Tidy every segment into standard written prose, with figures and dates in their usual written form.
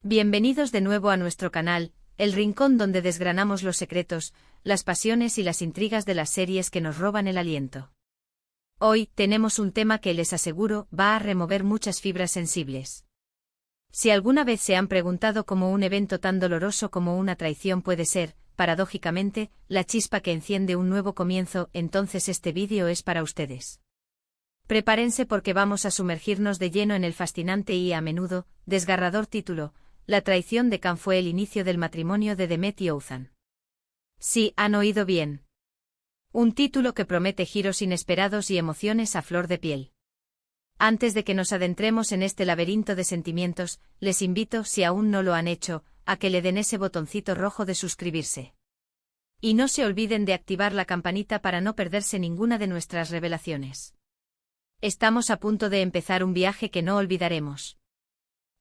Bienvenidos de nuevo a nuestro canal, el rincón donde desgranamos los secretos, las pasiones y las intrigas de las series que nos roban el aliento. Hoy tenemos un tema que les aseguro va a remover muchas fibras sensibles. Si alguna vez se han preguntado cómo un evento tan doloroso como una traición puede ser, paradójicamente, la chispa que enciende un nuevo comienzo, entonces este vídeo es para ustedes. Prepárense porque vamos a sumergirnos de lleno en el fascinante y a menudo desgarrador título: La traición de Can fue el inicio del matrimonio de Demet y Othan. Sí, han oído bien. Un título que promete giros inesperados y emociones a flor de piel. Antes de que nos adentremos en este laberinto de sentimientos, les invito, si aún no lo han hecho, a que le den ese botoncito rojo de suscribirse. Y no se olviden de activar la campanita para no perderse ninguna de nuestras revelaciones. Estamos a punto de empezar un viaje que no olvidaremos.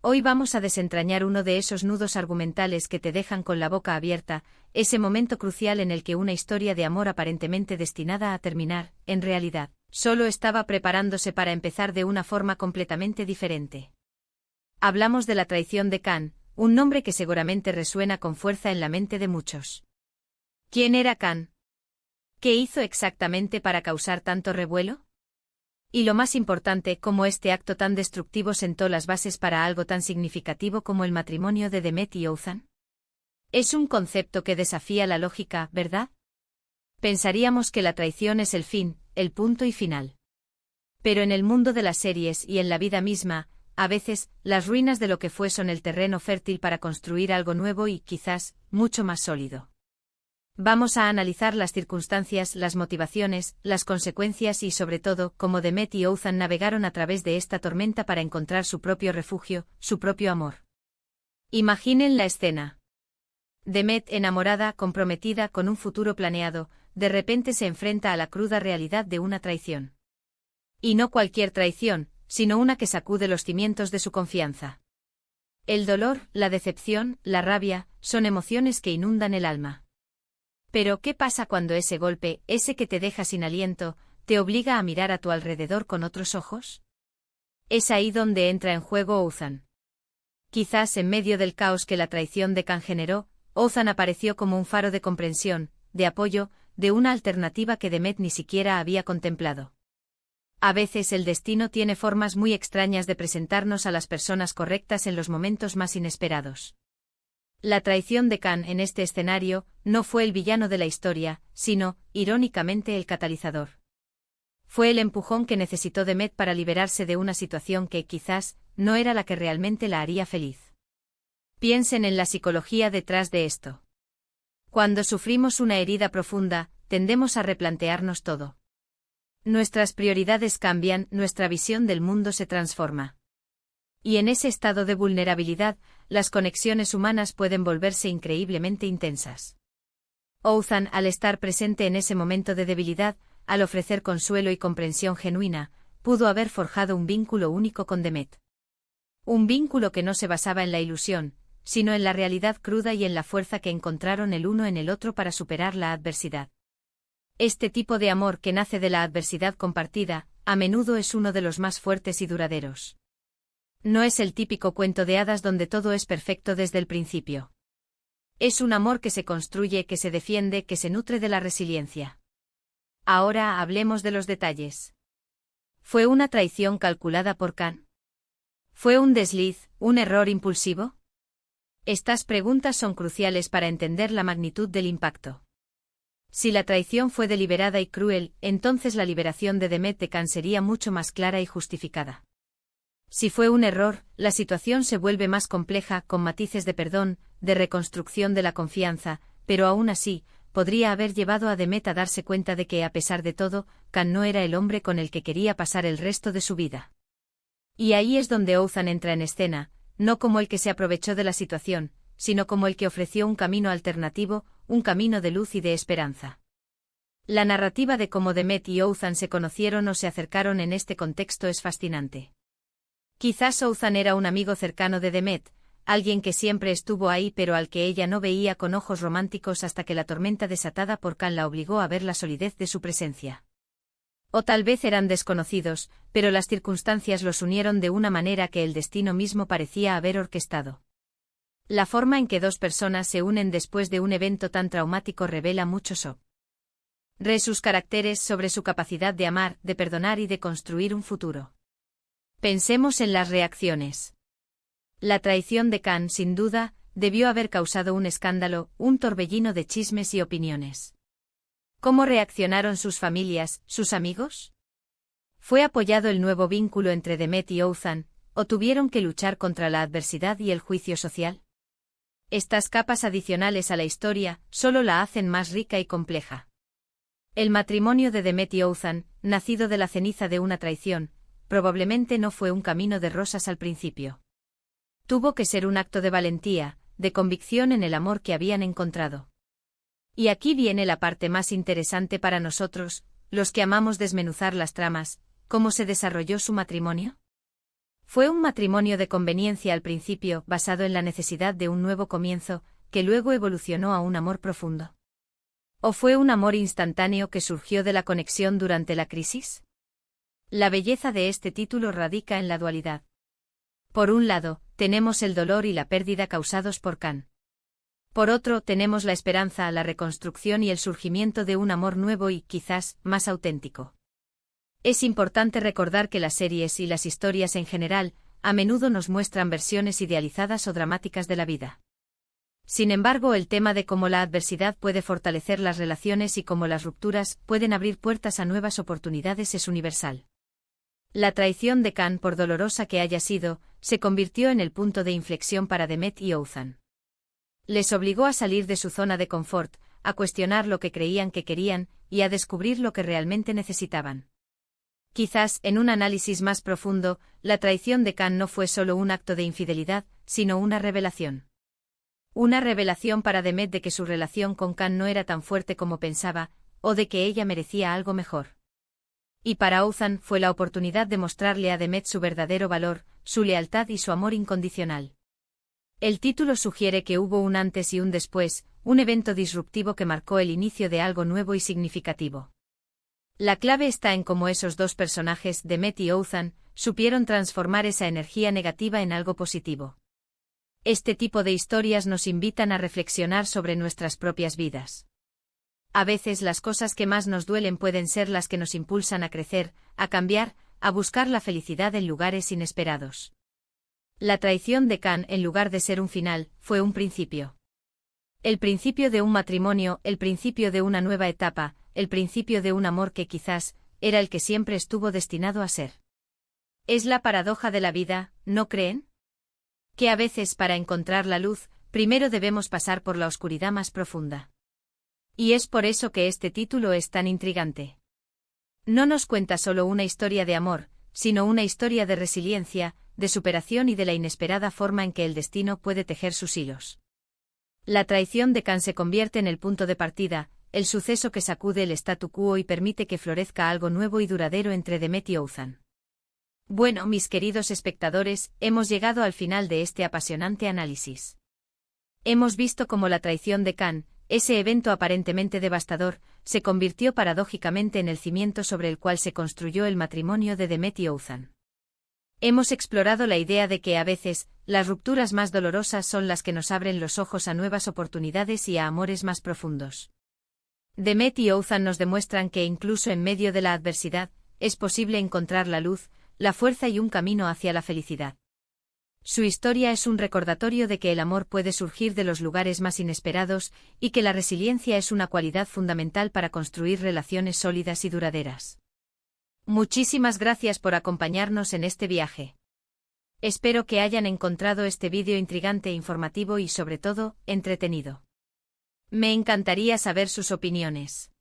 Hoy vamos a desentrañar uno de esos nudos argumentales que te dejan con la boca abierta, ese momento crucial en el que una historia de amor aparentemente destinada a terminar, en realidad, solo estaba preparándose para empezar de una forma completamente diferente. Hablamos de la traición de Can, un nombre que seguramente resuena con fuerza en la mente de muchos. ¿Quién era Can? ¿Qué hizo exactamente para causar tanto revuelo? Y lo más importante, cómo este acto tan destructivo sentó las bases para algo tan significativo como el matrimonio de Demet y Othan. Es un concepto que desafía la lógica, ¿verdad? Pensaríamos que la traición es el fin, el punto y final. Pero en el mundo de las series y en la vida misma, a veces, las ruinas de lo que fue son el terreno fértil para construir algo nuevo y, quizás, mucho más sólido. Vamos a analizar las circunstancias, las motivaciones, las consecuencias y sobre todo, cómo Demet y Othan navegaron a través de esta tormenta para encontrar su propio refugio, su propio amor. Imaginen la escena. Demet, enamorada, comprometida, con un futuro planeado, de repente se enfrenta a la cruda realidad de una traición. Y no cualquier traición, sino una que sacude los cimientos de su confianza. El dolor, la decepción, la rabia, son emociones que inundan el alma. Pero, ¿qué pasa cuando ese golpe, ese que te deja sin aliento, te obliga a mirar a tu alrededor con otros ojos? Es ahí donde entra en juego Othan. Quizás en medio del caos que la traición de Can generó, Othan apareció como un faro de comprensión, de apoyo, de una alternativa que Demet ni siquiera había contemplado. A veces el destino tiene formas muy extrañas de presentarnos a las personas correctas en los momentos más inesperados. La traición de Can en este escenario no fue el villano de la historia, sino, irónicamente, el catalizador. Fue el empujón que necesitó Demet para liberarse de una situación que, quizás, no era la que realmente la haría feliz. Piensen en la psicología detrás de esto. Cuando sufrimos una herida profunda, tendemos a replantearnos todo. Nuestras prioridades cambian, nuestra visión del mundo se transforma. Y en ese estado de vulnerabilidad, las conexiones humanas pueden volverse increíblemente intensas. Othan, al estar presente en ese momento de debilidad, al ofrecer consuelo y comprensión genuina, pudo haber forjado un vínculo único con Demet. Un vínculo que no se basaba en la ilusión, sino en la realidad cruda y en la fuerza que encontraron el uno en el otro para superar la adversidad. Este tipo de amor que nace de la adversidad compartida, a menudo es uno de los más fuertes y duraderos. No es el típico cuento de hadas donde todo es perfecto desde el principio. Es un amor que se construye, que se defiende, que se nutre de la resiliencia. Ahora hablemos de los detalles. ¿Fue una traición calculada por Can? ¿Fue un desliz, un error impulsivo? Estas preguntas son cruciales para entender la magnitud del impacto. Si la traición fue deliberada y cruel, entonces la liberación de Demet de Can sería mucho más clara y justificada. Si fue un error, la situación se vuelve más compleja, con matices de perdón, de reconstrucción de la confianza, pero aún así, podría haber llevado a Demet a darse cuenta de que, a pesar de todo, Can no era el hombre con el que quería pasar el resto de su vida. Y ahí es donde Othan entra en escena, no como el que se aprovechó de la situación, sino como el que ofreció un camino alternativo, un camino de luz y de esperanza. La narrativa de cómo Demet y Othan se conocieron o se acercaron en este contexto es fascinante. Quizás Othan era un amigo cercano de Demet, alguien que siempre estuvo ahí pero al que ella no veía con ojos románticos hasta que la tormenta desatada por Can la obligó a ver la solidez de su presencia. O tal vez eran desconocidos, pero las circunstancias los unieron de una manera que el destino mismo parecía haber orquestado. La forma en que dos personas se unen después de un evento tan traumático revela mucho sobre sus caracteres, sobre su capacidad de amar, de perdonar y de construir un futuro. Pensemos en las reacciones. La traición de Khan, sin duda, debió haber causado un escándalo, un torbellino de chismes y opiniones. ¿Cómo reaccionaron sus familias, sus amigos? ¿Fue apoyado el nuevo vínculo entre Demet y Oğuzhan, o tuvieron que luchar contra la adversidad y el juicio social? Estas capas adicionales a la historia solo la hacen más rica y compleja. El matrimonio de Demet y Oğuzhan, nacido de la ceniza de una traición, probablemente no fue un camino de rosas al principio. Tuvo que ser un acto de valentía, de convicción en el amor que habían encontrado. Y aquí viene la parte más interesante para nosotros, los que amamos desmenuzar las tramas. ¿Cómo se desarrolló su matrimonio? Fue un matrimonio de conveniencia al principio, basado en la necesidad de un nuevo comienzo, que luego evolucionó a un amor profundo. ¿O fue un amor instantáneo que surgió de la conexión durante la crisis? La belleza de este título radica en la dualidad. Por un lado, tenemos el dolor y la pérdida causados por Khan. Por otro, tenemos la esperanza, la reconstrucción y el surgimiento de un amor nuevo y, quizás, más auténtico. Es importante recordar que las series y las historias en general, a menudo nos muestran versiones idealizadas o dramáticas de la vida. Sin embargo, el tema de cómo la adversidad puede fortalecer las relaciones y cómo las rupturas pueden abrir puertas a nuevas oportunidades es universal. La traición de Khan, por dolorosa que haya sido, se convirtió en el punto de inflexión para Demet y Oğuzhan. Les obligó a salir de su zona de confort, a cuestionar lo que creían que querían, y a descubrir lo que realmente necesitaban. Quizás, en un análisis más profundo, la traición de Khan no fue solo un acto de infidelidad, sino una revelación. Una revelación para Demet de que su relación con Khan no era tan fuerte como pensaba, o de que ella merecía algo mejor. Y para Oğuzhan fue la oportunidad de mostrarle a Demet su verdadero valor, su lealtad y su amor incondicional. El título sugiere que hubo un antes y un después, un evento disruptivo que marcó el inicio de algo nuevo y significativo. La clave está en cómo esos dos personajes, Demet y Oğuzhan, supieron transformar esa energía negativa en algo positivo. Este tipo de historias nos invitan a reflexionar sobre nuestras propias vidas. A veces las cosas que más nos duelen pueden ser las que nos impulsan a crecer, a cambiar, a buscar la felicidad en lugares inesperados. La traición de Khan, en lugar de ser un final, fue un principio. El principio de un matrimonio, el principio de una nueva etapa, el principio de un amor que quizás era el que siempre estuvo destinado a ser. Es la paradoja de la vida, ¿no creen? Que a veces para encontrar la luz, primero debemos pasar por la oscuridad más profunda. Y es por eso que este título es tan intrigante. No nos cuenta solo una historia de amor, sino una historia de resiliencia, de superación y de la inesperada forma en que el destino puede tejer sus hilos. La traición de Khan se convierte en el punto de partida, el suceso que sacude el statu quo y permite que florezca algo nuevo y duradero entre Demet y Oğuzhan. Bueno, mis queridos espectadores, hemos llegado al final de este apasionante análisis. Hemos visto cómo la traición de Khan, ese evento aparentemente devastador, se convirtió paradójicamente en el cimiento sobre el cual se construyó el matrimonio de Demet y Oğuzhan. Hemos explorado la idea de que a veces, las rupturas más dolorosas son las que nos abren los ojos a nuevas oportunidades y a amores más profundos. Demet y Oğuzhan nos demuestran que incluso en medio de la adversidad, es posible encontrar la luz, la fuerza y un camino hacia la felicidad. Su historia es un recordatorio de que el amor puede surgir de los lugares más inesperados y que la resiliencia es una cualidad fundamental para construir relaciones sólidas y duraderas. Muchísimas gracias por acompañarnos en este viaje. Espero que hayan encontrado este vídeo intrigante, informativo y sobre todo, entretenido. Me encantaría saber sus opiniones.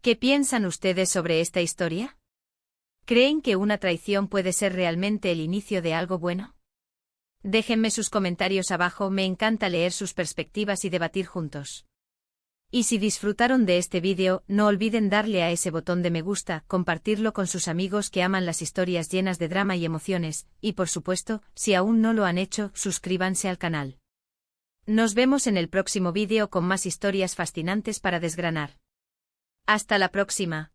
¿Qué piensan ustedes sobre esta historia? ¿Creen que una traición puede ser realmente el inicio de algo bueno? Déjenme sus comentarios abajo, me encanta leer sus perspectivas y debatir juntos. Y si disfrutaron de este vídeo, no olviden darle a ese botón de me gusta, compartirlo con sus amigos que aman las historias llenas de drama y emociones, y por supuesto, si aún no lo han hecho, suscríbanse al canal. Nos vemos en el próximo vídeo con más historias fascinantes para desgranar. Hasta la próxima.